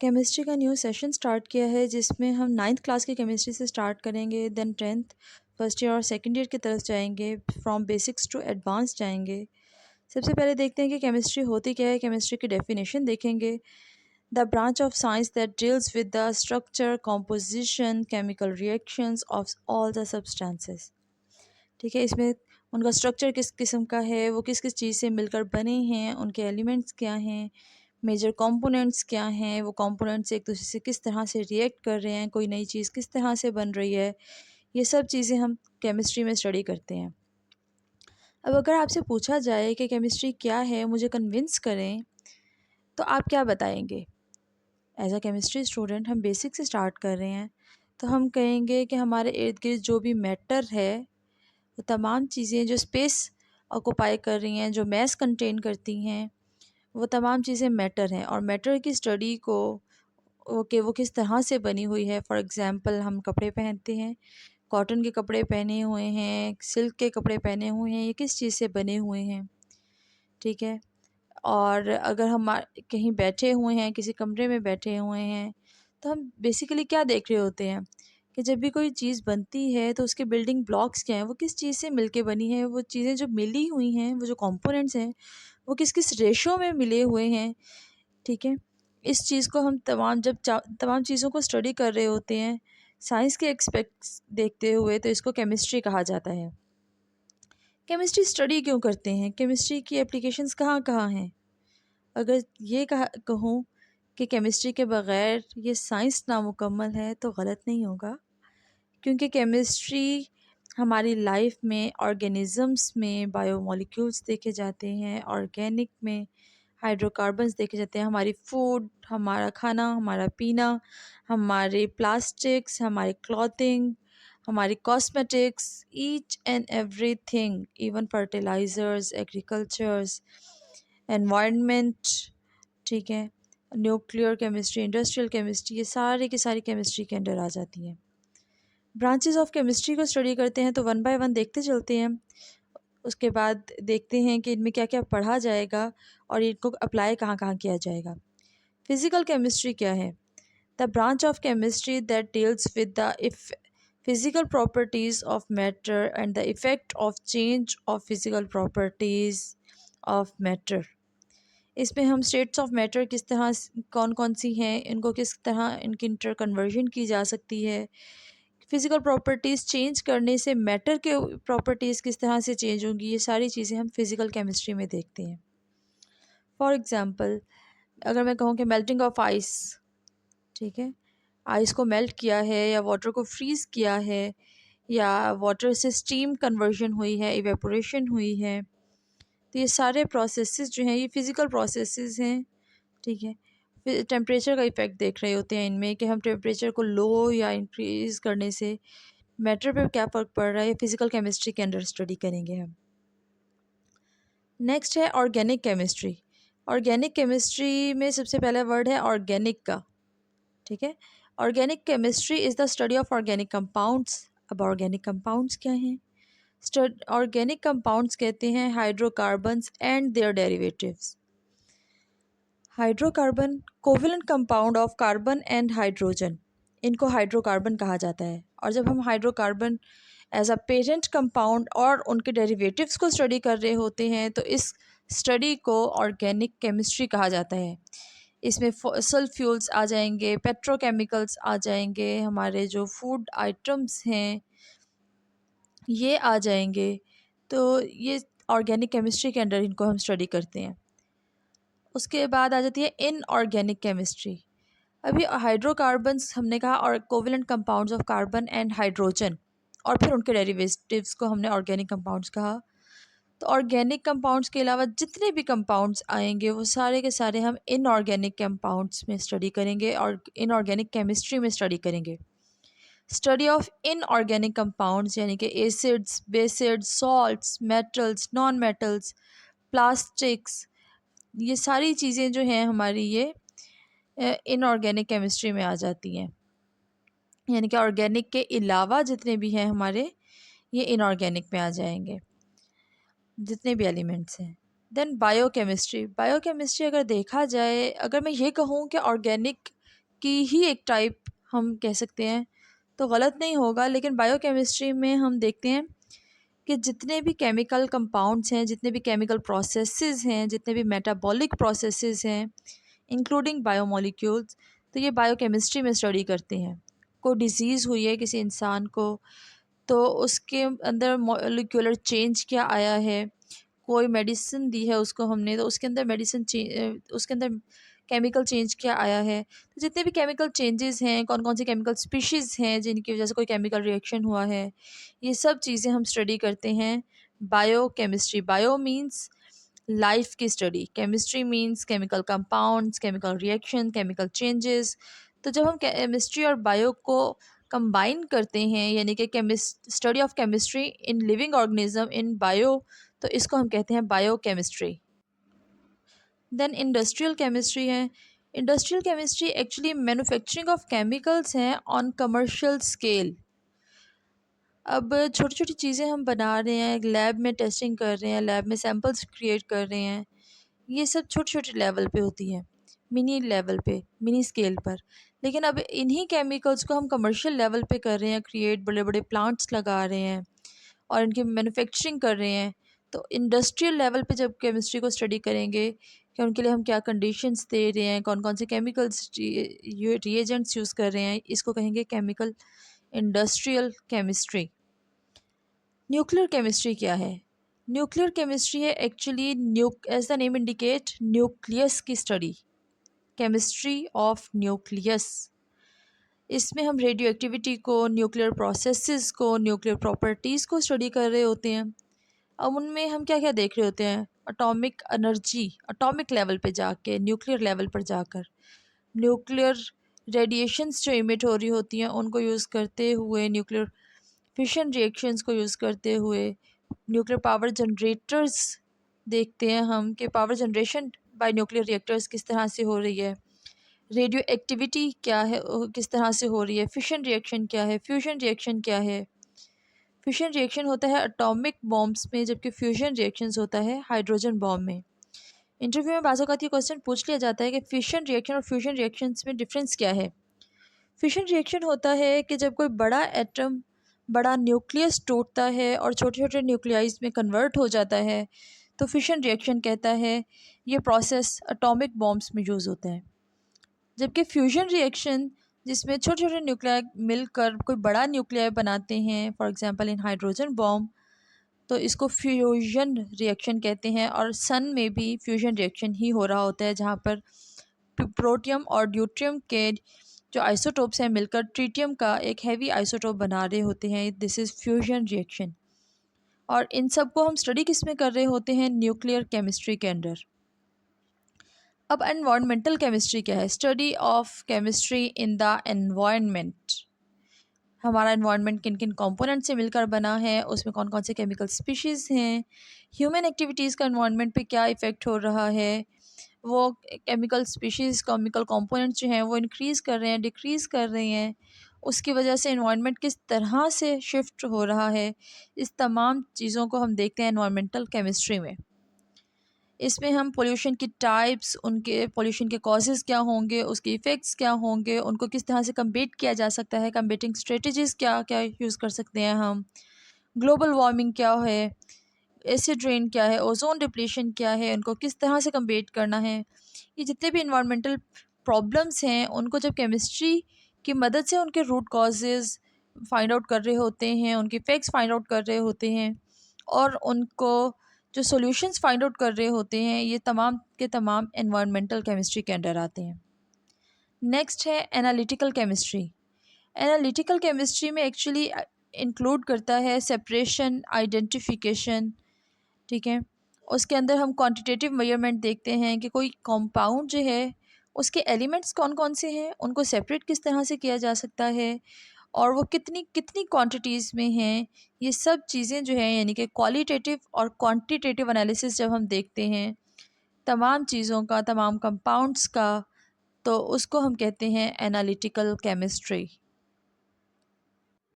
Chemistry का new session start किया है जिसमें हम 9th क्लास की केमिस्ट्री से स्टार्ट करेंगे, देन 10th फर्स्ट ईयर और सेकंड ईयर की तरफ जाएंगे, फ्रॉम बेसिक्स टू एडवांस जाएंगे। सबसे पहले देखते हैं कि केमिस्ट्री होती क्या है। केमिस्ट्री की डेफिनेशन देखेंगे। The branch of science that deals with the structure, composition, chemical reactions of all the substances. ठीक है, इसमें उनका स्ट्रक्चर किस किस्म का है, वो किस किस चीज़ से मिलकर बने हैं, उनके एलिमेंट्स क्या हैं, मेजर कंपोनेंट्स क्या हैं, वो कंपोनेंट्स एक दूसरे से किस तरह से रिएक्ट कर रहे हैं, कोई नई चीज़ किस तरह से बन रही है, ये सब चीज़ें हम केमिस्ट्री में स्टडी करते हैं। अब अगर आपसे पूछा जाए कि केमिस्ट्री क्या है, मुझे कन्विंस करें, तो आप क्या बताएंगे? एज अ केमिस्ट्री स्टूडेंट हम बेसिक से स्टार्ट कर रहे हैं, तो हम कहेंगे कि हमारे इर्द गिर्द जो भी मैटर है, वो तमाम चीज़ें जो स्पेस ऑक्यूपाई कर रही हैं, जो मैस कंटेन करती हैं, वो तमाम चीज़ें मैटर हैं। और मैटर की स्टडी को ओके वो किस तरह से बनी हुई है। फॉर एग्ज़ाम्पल हम कपड़े पहनते हैं, कॉटन के कपड़े पहने हुए हैं, सिल्क के कपड़े पहने हुए हैं, ये किस चीज़ से बने हुए हैं। ठीक है, और अगर हम कहीं बैठे हुए हैं, किसी कमरे में बैठे हुए हैं, तो हम बेसिकली क्या देख रहे होते हैं कि जब भी कोई चीज़ बनती है तो उसके बिल्डिंग ब्लॉक्स क्या हैं, वो किस चीज़ से मिलके बनी है, वो चीज़ें जो मिली हुई हैं, वो जो कंपोनेंट्स हैं, वो किस किस रेशो में मिले हुए हैं। ठीक है, इस चीज़ को हम तमाम चीज़ों को स्टडी कर रहे होते हैं साइंस के एक्सपेक्ट्स देखते हुए, तो इसको केमिस्ट्री कहा जाता है। केमिस्ट्री स्टडी क्यों करते हैं, केमिस्ट्री की एप्लीकेशंस कहाँ कहाँ हैं? अगर ये कहूँ कि केमिस्ट्री के बग़ैर ये साइंस नामुकम्मल है तो गलत नहीं होगा, क्योंकि केमिस्ट्री हमारी लाइफ में ऑर्गेनिज़म्स में बायोमॉलिक्यूल्स देखे जाते हैं, ऑर्गेनिक में हाइड्रोकार्बन्स देखे जाते हैं, हमारी फूड, हमारा खाना, हमारा पीना, हमारे प्लास्टिक्स, हमारी क्लॉथिंग, हमारी cosmetics, each and everything, even fertilisers, agricultures, environment. ठीक है, न्यूक्लियर केमिस्ट्री, इंडस्ट्रियल केमिस्ट्री, ये सारी की सारी केमिस्ट्री के अंडर आ जाती हैं। ब्रांचेस ऑफ केमिस्ट्री को स्टडी करते हैं तो वन बाय वन देखते चलते हैं। उसके बाद देखते हैं कि इनमें क्या क्या पढ़ा जाएगा और इनको अप्लाई कहाँ कहाँ किया जाएगा। फिज़िकल केमिस्ट्री क्या है? The branch of chemistry that deals with the if physical properties of matter and the effect of change of physical properties of matter. इसमें हम स्टेट्स ऑफ मैटर किस तरह कौन कौन सी हैं, इनको किस तरह इनकी इंटर कन्वर्जन की जा सकती है, फिज़िकल प्रॉपर्टीज़ चेंज करने से मैटर के प्रॉपर्टीज़ किस तरह से चेंज होंगी, ये सारी चीज़ें हम फिज़िकल केमिस्ट्री में देखते हैं। फॉर एग्ज़ाम्पल अगर मैं कहूँ कि मेल्टिंग ऑफ आइस, ठीक है, आइस को मेल्ट किया है या वाटर को फ्रीज़ किया है या वाटर से स्टीम कन्वर्जन हुई है, इवेपोरेशन हुई है, तो ये सारे प्रोसेसेस जो हैं ये फ़िज़िकल प्रोसेसेस हैं। ठीक है, फिर टेम्परेचर का इफ़ेक्ट देख रहे होते हैं इनमें कि हम टेम्परेचर को लो या इंक्रीज़ करने से मैटर पे क्या फ़र्क पड़ रहा है, फिज़िकल केमिस्ट्री के अंडर स्टडी करेंगे हम। नेक्स्ट है ऑर्गेनिक केमिस्ट्री। ऑर्गेनिक केमिस्ट्री में सबसे पहला वर्ड है ऑर्गेनिक का। ठीक है, organic chemistry is the study of organic compounds. अब ऑर्गेनिक कंपाउंड्स क्या हैं? ऑर्गेनिक कंपाउंड्स कहते हैं hydrocarbons and their derivatives. Hydrocarbon covalent compound of carbon and hydrogen, इनको हाइड्रोकार्बन कहा जाता है। और जब हम hydrocarbon as a parent compound और उनके डेरिवेटिव्स को स्टडी कर रहे होते हैं तो इस स्टडी को ऑर्गेनिक केमिस्ट्री कहा जाता है। इसमें फॉसल फ्यूल्स आ जाएंगे, पेट्रोकेमिकल्स आ जाएंगे, हमारे जो फूड आइटम्स हैं ये आ जाएंगे। तो ये ऑर्गेनिक केमिस्ट्री के अंडर इनको हम स्टडी करते हैं। उसके बाद आ जाती है इनऑर्गेनिक केमिस्ट्री। अभी हाइड्रोकार्बन्स हमने कहा और covalent compounds of carbon and hydrogen, और फिर उनके डेरिवेटिव्स को हमने ऑर्गेनिक कंपाउंड्स कहा। तो ऑर्गेनिक कंपाउंड्स के अलावा जितने भी कंपाउंड्स आएंगे वो सारे के सारे हम इनऑर्गेनिक कंपाउंड्स में स्टडी करेंगे और इनऑर्गेनिक केमिस्ट्री में स्टडी करेंगे। स्टडी ऑफ इनऑर्गेनिक कंपाउंड्स यानी कि acids, bases, salts, metals, non metals, plastics, ये सारी चीज़ें जो हैं हमारी ये इनऑर्गेनिक केमिस्ट्री में आ जाती हैं। यानी कि ऑर्गेनिक के अलावा जितने भी हैं हमारे ये इनऑर्गेनिक में आ जाएंगे, जितने भी एलिमेंट्स हैं। Then biochemistry. बायोकेमिस्ट्री अगर देखा जाए, अगर मैं ये कहूँ कि ऑर्गेनिक की ही एक टाइप हम कह सकते हैं, तो गलत नहीं होगा। लेकिन बायोकेमिस्ट्री में हम देखते हैं कि जितने भी केमिकल कंपाउंड्स हैं, जितने भी केमिकल प्रोसेसेस हैं, जितने भी मेटाबॉलिक प्रोसेसेस हैं, इंक्लूडिंग बायोमोलिक्यूल्स, तो ये बायोकेमिस्ट्री में स्टडी करते हैं। कोई डिजीज़ हुई है किसी इंसान को, तो उसके अंदर मॉलिक्यूलर चेंज क्या आया है, कोई मेडिसिन दी है उसको हमने, तो उसके अंदर उसके अंदर केमिकल चेंज क्या आया है। तो जितने भी केमिकल चेंजेस हैं, कौन कौन सी केमिकल स्पीशीज़ हैं जिनकी वजह से कोई केमिकल रिएक्शन हुआ है, ये सब चीज़ें हम स्टडी करते हैं बायोकेमिस्ट्री। बायो मीन्स लाइफ की study, chemistry means chemical compounds, chemical reaction, chemical changes. तो जब हम केमिस्ट्री और बायो को कंबाइन करते हैं, यानी कि study of chemistry in living organism in bio, तो इसको हम कहते हैं बायोकेमिस्ट्री। देन इंडस्ट्रियल केमिस्ट्री है। Industrial chemistry actually manufacturing of chemicals हैं ऑन कमर्शियल स्केल। अब छोटी छोटी चीज़ें हम बना रहे हैं, लैब में टेस्टिंग कर रहे हैं, लैब में सैम्पल्स क्रिएट कर रहे हैं, ये सब छोटे छोटे लेवल पे होती हैं, मिनी लेवल पे, मिनी स्केल पर। लेकिन अब इन्हीं केमिकल्स को हम कमर्शियल लेवल पे कर रहे हैं क्रिएट, बड़े बड़े प्लांट्स लगा रहे हैं और इनकी मैन्युफैक्चरिंग कर रहे हैं। तो इंडस्ट्रियल लेवल पे जब केमिस्ट्री को स्टडी करेंगे कि उनके लिए हम क्या कंडीशंस दे रहे हैं, कौन कौन से केमिकल्स रिएजेंट्स यूज़ कर रहे हैं, इसको कहेंगे chemical industrial chemistry. Nuclear chemistry क्या है? न्यूक्लियर केमिस्ट्री है actually as the name indicate nucleus की स्टडी, केमिस्ट्री ऑफ न्यूक्लियस। इसमें हम रेडियो एक्टिविटी को, न्यूक्लियर प्रोसेसेस को, न्यूक्लियर प्रॉपर्टीज़ को स्टडी कर रहे होते हैं। अब उनमें हम क्या क्या देख रहे होते हैं? एटॉमिक एनर्जी, एटॉमिक लेवल पे जाके, न्यूक्लियर लेवल पर जाकर न्यूक्लियर रेडिएशंस जो इमिट हो रही होती हैं उनको यूज़ करते हुए, न्यूक्लियर फिशन रिएक्शंस को यूज़ करते हुए न्यूक्लियर पावर जनरेटर्स देखते हैं हम कि power generation by nuclear reactors किस तरह से हो रही है, रेडियो एक्टिविटी क्या है, किस तरह से हो रही है, फिशन रिएक्शन क्या है, फ्यूजन रिएक्शन क्या है। फिशन रिएक्शन होता है एटॉमिक बॉम्ब्स में, जबकि फ्यूजन रिएक्शंस होता है हाइड्रोजन बॉम्ब में। इंटरव्यू में बाज़ औक़ात ये क्वेश्चन पूछ लिया जाता है कि फिशन रिएक्शन और फ्यूजन रिएक्शंस में डिफरेंस क्या है। फिशन रिएक्शन होता है कि जब कोई बड़ा एटम, बड़ा न्यूक्लियस टूटता है और छोटे छोटे न्यूक्लियाइज में कन्वर्ट हो जाता है, तो फिशन रिएक्शन कहता है। ये प्रोसेस एटॉमिक बॉम्ब्स में यूज़ होता है। जबकि फ्यूजन रिएक्शन, जिसमें छोटे छोटे न्यूक्लियाई मिलकर कोई बड़ा न्यूक्लियाई बनाते हैं, for example in hydrogen bomb, तो इसको फ्यूजन रिएक्शन कहते हैं। और सन में भी फ्यूजन रिएक्शन ही हो रहा होता है, जहाँ पर प्रोटियम और ड्यूट्रियम के जो आइसोटोप्स हैं मिलकर ट्रीटियम का एक हैवी आइसोटोप बना रहे होते हैं। This is fusion reaction. और इन सब को हम स्टडी किस में कर रहे होते हैं? न्यूक्लियर केमिस्ट्री के अंडर। अब एनवायरमेंटल केमिस्ट्री क्या है? Study of chemistry in the environment. हमारा एनवायरनमेंट किन किन कंपोनेंट से मिलकर बना है, उसमें कौन कौन से केमिकल स्पीशीज़ हैं, ह्यूमन एक्टिविटीज़ का एनवायरनमेंट पे क्या इफ़ेक्ट हो रहा है, वो केमिकल स्पीशीज़, केमिकल कंपोनेंट्स जो हैं वो इंक्रीज़ कर रहे हैं, डिक्रीज़ कर रहे हैं, उसकी वजह से एनवायरनमेंट किस तरह से शिफ्ट हो रहा है। इस तमाम चीज़ों को हम देखते हैं एनवायरमेंटल केमिस्ट्री में। इसमें हम पोल्यूशन की टाइप्स, उनके पोल्यूशन के कॉजेज़ क्या होंगे, उसके इफ़ेक्ट्स क्या होंगे, उनको किस तरह से कम्बेट किया जा सकता है, कम्बेटिंग स्ट्रेटजीज़ क्या क्या यूज़ कर सकते हैं हम, ग्लोबल वार्मिंग क्या है, एसिड रेन क्या है, ओजोन डिप्लीशन क्या है, उनको किस तरह से कम्बेट करना है। ये जितने भी इन्वायरमेंटल प्रॉब्लम्स हैं उनको जब केमिस्ट्री की मदद से उनके रूट कॉजेज़ फाइंड आउट कर रहे होते हैं, उनके इफ़ेक्ट्स फाइंड आउट कर रहे होते हैं और उनको जो सॉल्यूशंस फाइंड आउट कर रहे होते हैं, ये तमाम के तमाम एनवायरमेंटल केमिस्ट्री के अंडर आते हैं। नेक्स्ट है एनालिटिकल केमिस्ट्री। एनालिटिकल केमिस्ट्री में एक्चुअली इंक्लूड करता है सेपरेशन, आइडेंटिफिकेशन, ठीक है। उसके अंदर हम क्वांटिटेटिव मेजरमेंट देखते हैं कि कोई कंपाउंड जो है उसके एलिमेंट्स कौन कौन से हैं, उनको सेपरेट किस तरह से किया जा सकता है और वो कितनी कितनी क्वांटिटीज़ में हैं। ये सब चीज़ें जो हैं, यानी कि क्वालिटेटिव और क्वांटिटेटिव एनालिसिस जब हम देखते हैं तमाम चीज़ों का, तमाम कंपाउंड्स का, तो उसको हम कहते हैं एनालिटिकल केमिस्ट्री।